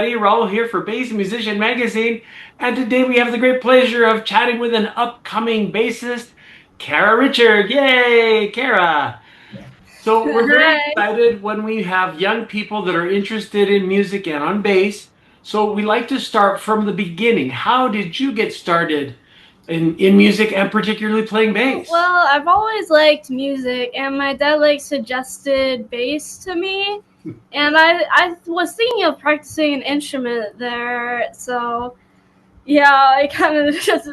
everybody. Raul here for Bass Musician Magazine. And today we have the great pleasure of chatting with an upcoming bassist, Cara Richard. Yay, Cara! So we're very Hi. excited when we have young people that are interested in music and on bass. So we like to start from the beginning. How did you get started in music and particularly playing bass? Well, I've always liked music, and my dad suggested bass to me, and I was thinking of practicing an instrument there. So yeah, I kind of just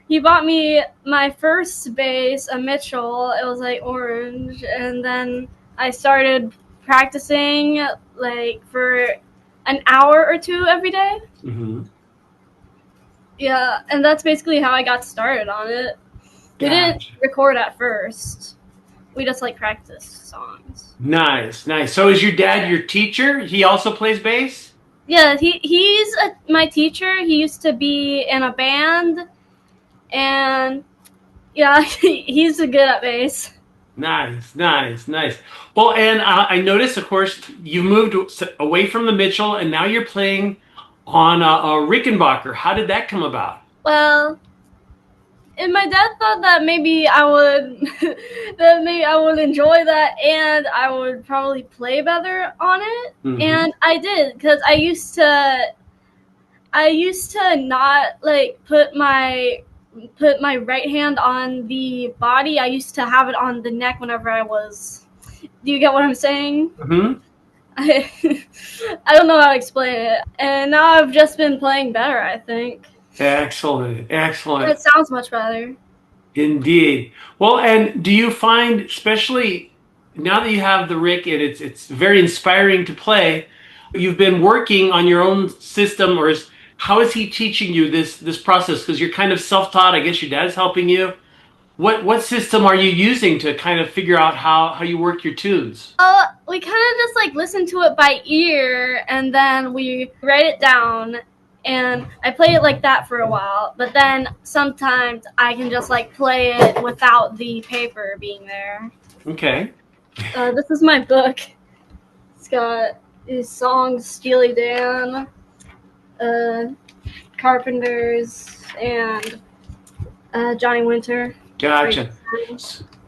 he bought me my first bass, a Mitchell. It was like orange, and then I started practicing for an hour or two every day. Mm-hmm. Yeah, and that's basically how I got started on it. We didn't Gotcha. record at first. We just practiced songs. Nice, nice. So is your dad your teacher? He also plays bass? Yeah, he's my teacher. He used to be in a band, and yeah, he's good at bass. Nice, nice, nice. Well, and I noticed, of course, you moved away from the Mitchell, and now you're playing on a Rickenbacker. How did that come about? Well, and my dad thought that maybe I would that maybe I would enjoy that, and I would probably play better on it. Hmm. And I did, because I used to not put my right hand on the body. I used to have it on the neck whenever I was. Do you get what I'm saying? Hmm. I I don't know how to explain it. And now I've just been playing better, I think. Excellent, excellent, It sounds much better. indeed. Well, and do you find, especially now that you have the Rick, and it's very inspiring to play. You've been working on your own system, or how is he teaching you this process? Because you're kind of self-taught. I guess your dad's helping you. What system are you using to kind of figure out how you work your tunes? We kind of just listen to it by ear, and then we write it down. And I play it like that for a while, but then sometimes I can just play it without the paper being there. Okay. This is my book. It's got these songs: Steely Dan, uh, Carpenters, and Johnny Winter. Gotcha.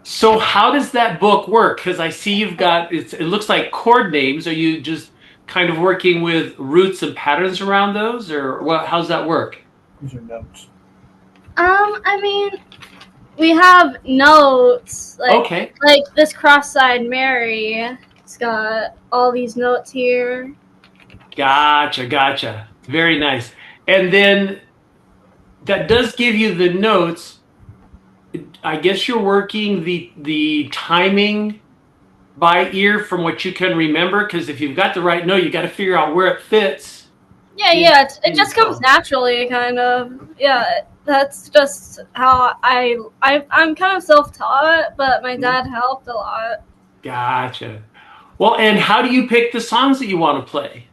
So how does that book work? Because I see you've got it looks like chord names. Are you just kind of working with roots and patterns around those, or what? How's that work? These are notes. I mean, we have notes Okay. like this cross-eyed Mary. It's got all these notes here. Gotcha, gotcha. Very nice. And then that does give you the notes. I guess you're working the timing by ear from what you can remember, because if you've got the right note, you got to figure out where it fits Yeah, in, yeah. It in the just comes song. naturally, kind of. Yeah, that's just how I'm kind of self-taught, but my Mhm. dad helped a lot. Gotcha. Well, and how do you pick the songs that you want to play?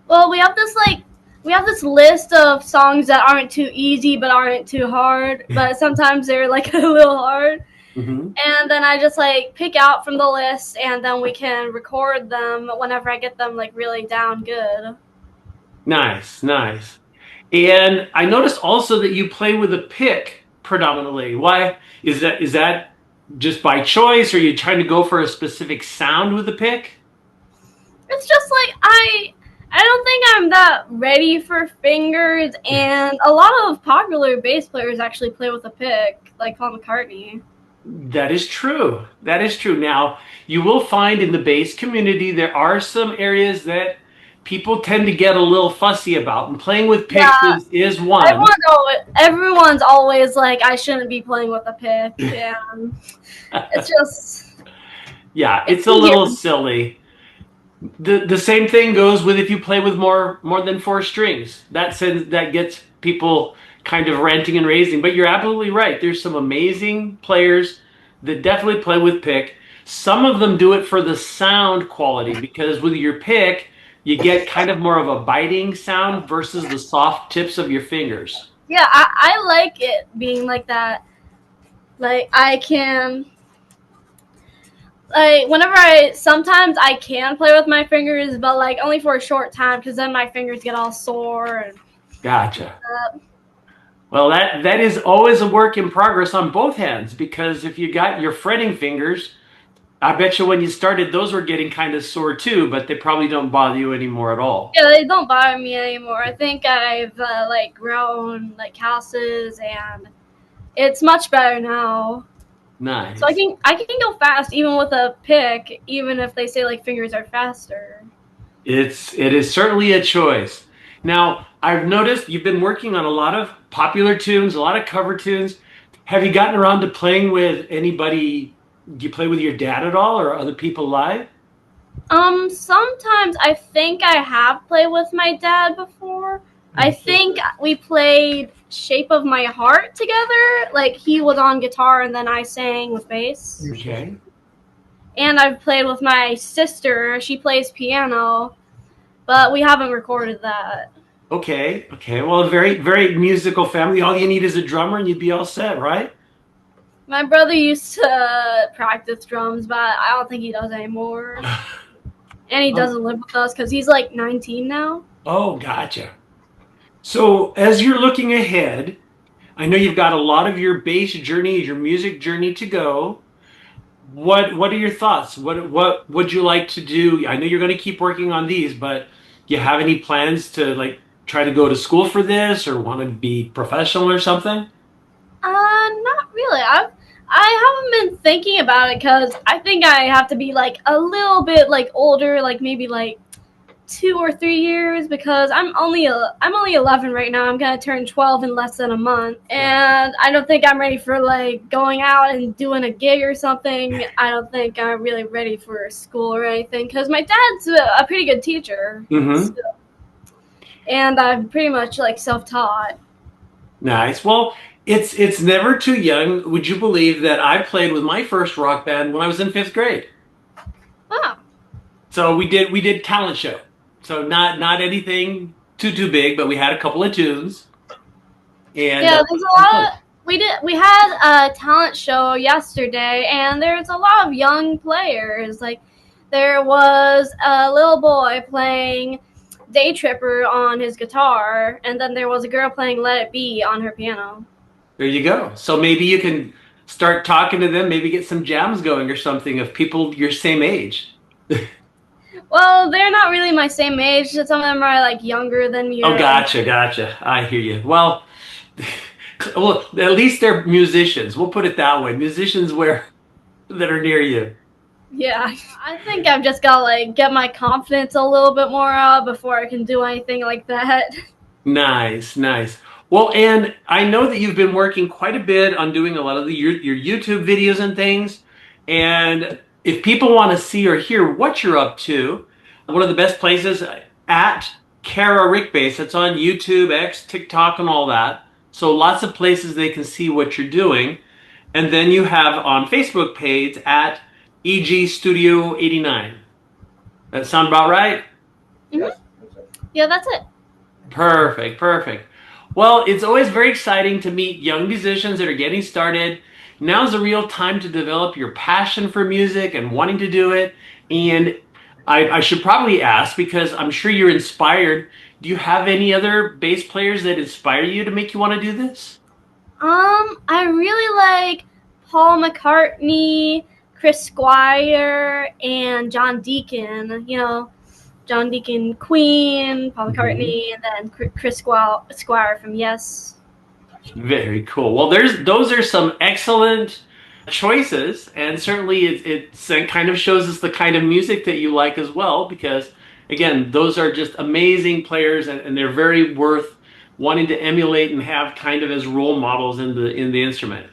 Well, we have this list of songs that aren't too easy but aren't too hard, but sometimes they're a little hard. Hmm. And then I just pick out from the list, and then we can record them whenever I get them really down good. Nice, nice. And I noticed also that you play with a pick predominantly. Why is that just by choice, or are you trying to go for a specific sound with the pick? It's just I don't think I'm that ready for fingers, and a lot of popular bass players actually play with a pick, like Paul McCartney. That is true. That is true. Now, you will find in the bass community there are some areas that people tend to get a little fussy about, and playing with picks Yeah, is one. everyone's always like, I shouldn't be playing with a pick, and it's just Yeah, it's it's a easier. little silly. The same thing goes with if you play with more than four strings. That gets people kind of ranting and raising. But you're absolutely right. There's some amazing players that definitely play with pick. Some of them do it for the sound quality, because with your pick, you get kind of more of a biting sound versus the soft tips of your fingers. Yeah, I like it being like that. Like I can like whenever sometimes I can play with my fingers, but like only for a short time because then my fingers get all sore and Gotcha. uh, Well, that is always a work in progress on both hands because if you got your fretting fingers, I bet you when you started, those were getting kind of sore too, but they probably don't bother you anymore at all. yeah, they don't bother me anymore. I think I've like grown like calluses and it's much better now. So Nice. I can go fast even with a pick, even if they say like fingers are faster. It is certainly a choice. Now, I've noticed you've been working on a lot of popular tunes, a lot of cover tunes. Have you gotten around to playing with anybody? Do you play with your dad at all or other people live? Sometimes I think I have played with my dad before. I think we played Shape of My Heart together. Like he was on guitar and then I sang with bass. Okay. And I've played with my sister. She plays piano, but we haven't recorded that. Okay. Okay. Well, a very, very musical family. All you need is a drummer and you'd be all set, right? My brother used to practice drums, but I don't think he does anymore. And he doesn't live with us because he's like 19 now. Oh, gotcha. So, as you're looking ahead, I know you've got a lot of your bass journey, your music journey to go. What are your thoughts? What would you like to do? I know you're going to keep working on these, but do you have any plans to like try to go to school for this or want to be professional or something? Not really. I haven't been thinking about it because I think I have to be like a little bit like older, like maybe like 2 or 3 years because I'm only 11 right now. I'm gonna turn 12 in less than a month, and I don't think I'm ready for like going out and doing a gig or something. I don't think I'm really ready for school or anything because my dad's a pretty good teacher, Mm-hmm. so, and I'm pretty much like self-taught. Nice. Well, it's never too young. Would you believe that I played with my first rock band when I was in fifth grade? Wow. So we did talent show. So not anything too big, but we had a couple of tunes, and Yeah, there's a lot. We had a talent show yesterday, and there's a lot of young players. Like there was a little boy playing Day Tripper on his guitar, and then there was a girl playing Let It Be on her piano. there you go. So maybe you can start talking to them, maybe get some jams going or something of people your same age. Well, they're not really my same age. Some of them are like younger than me. Oh, gotcha. I hear you. Well, well, at least they're musicians. We'll put it that way. Musicians where that are near you. Yeah, I think I've just got to like get my confidence a little bit more up before I can do anything like that. Nice, nice. Well, and I know that you've been working quite a bit on doing a lot of your YouTube videos and things. And if people want to see or hear what you're up to, one of the best places at Cara Rickbase. It's on YouTube, X, TikTok, and all that. So lots of places they can see what you're doing. And then you have on Facebook page at EG Studio 89. That sound about right? Mhm. Yeah, that's it. Perfect, perfect. Well, it's always very exciting to meet young musicians that are getting started. Now's the real time to develop your passion for music and wanting to do it. And I should probably ask because I'm sure you're inspired. Do you have any other bass players that inspire you to make you want to do this? I really like Paul McCartney, Chris Squire, and John Deacon. You know, John Deacon, Queen, Paul Mhm. McCartney, and then Chris Squire from Yes. Very cool. Well, those are some excellent choices, and certainly it kind of shows us the kind of music that you like as well. Because again, those are just amazing players, and they're very worth wanting to emulate and have kind of as role models in the instrument.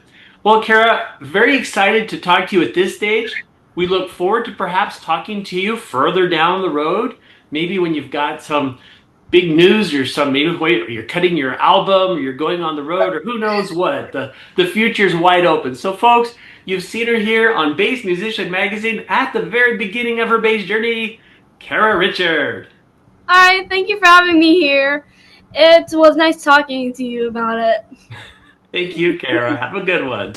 Well, Kara, very excited to talk to you at this stage. We look forward to perhaps talking to you further down the road, maybe when you've got some big news or some maybe you're cutting your album or you're going on the road or who knows what. The future's wide open. So folks, you've seen her here on Bass Musician Magazine at the very beginning of her bass journey, Cara Richard. All right, thank you for having me here. It was nice talking to you about it. Thank you, Cara. Have a good one.